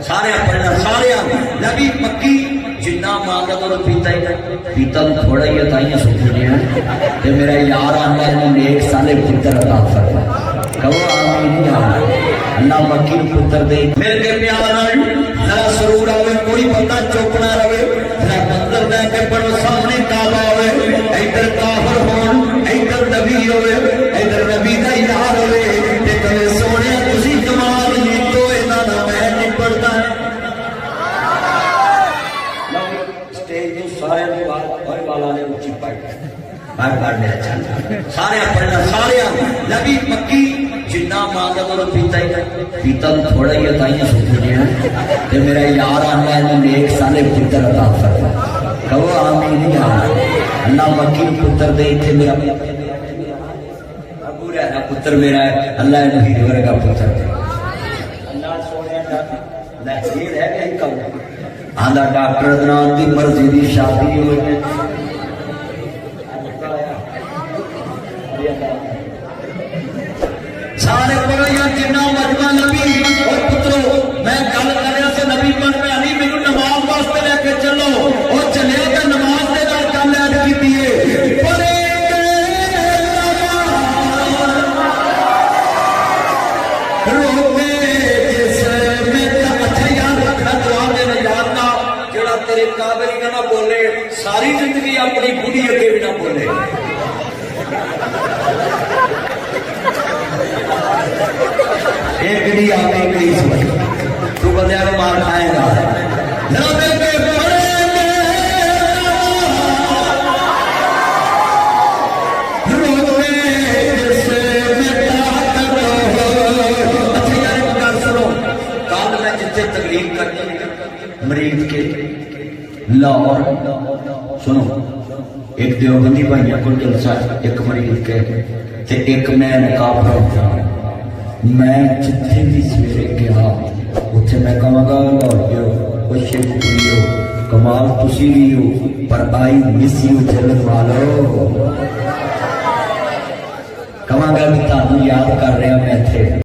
سارے پڑھنا سارے نبی مکی جنہ مانگا تو پیتا ہی پیتا تو تھوڑا ہی تائیاں سوچنیاں کہ میرا یار آندا ہے نیک سالے پتر عطا فرما کہو آمین یا اللہ مکی پتر دے میرے کے پیار نال ذرا سرور آوے کوئی بندہ چپ نہ رہے ذرا منظر دے کے بڑو سامنے کعبہ ہوئے ادھر کافر ہون ادھر نبی ہوئے ادھر نبی دا یار ہوئے تے کہے سونے تسی کمال نہیں تو انہاں دا میں نہیں پڑھدا اسٹیج تے سارے بھائی والا نے اونچی پائی بار بار میرا چل سارے پڑھنا سارے نبی مکی جنہ مانگا تو پیتا ہی پیتا تو تھوڑا ہی تائیاں سوچنیاں کہ میرا یار آندا ہے نیک سالے پتر عطا فرما کہو آمین یا اللہ مکی پتر دے تے میرا ابو رہنا پتر میرا ہے اللہ نے ہی ورگا پتر دے اللہ سونے دا لے یہ رہ گئی کم آندا ڈاکٹر عدنان دی مرضی دی شادی ہوئی سارے پڑھیا جنہ مجمع نبی اور پترو میں گل کر رہا سے نبی بن میں علی مینوں نماز واسطے لے کے چلو اور چلے تے نماز دے نال گل ایڈ کیتی ہے پڑھے روے جس میں اچھا یاد رکھنا دعا دے یاد نہ جڑا تیرے قابل نہ بولے ساری زندگی اپنی بڑھی اگے بھی نہ بولے ایک بھی آگے گئی سمجھ تو بندے کو مار کھائے گا نبی کے بڑے روے جسے مٹا کرو اچھا یار ایک بات سنو کل میں جتنے تقریر کرنی مریض کے لاہور سنو ایک دیوبندی بھائیوں کو جلسہ ایک مریض کے تے ایک میں نقاب رہا میں جتنے بھی سویرے گیا اتنے میں کہاں گا لاہوریو وہ شیخوریو کمال تسی بھی ہو پر آئی مس یو جلد والو کہاں گا بھی تانوں یاد کر رہا میں تھے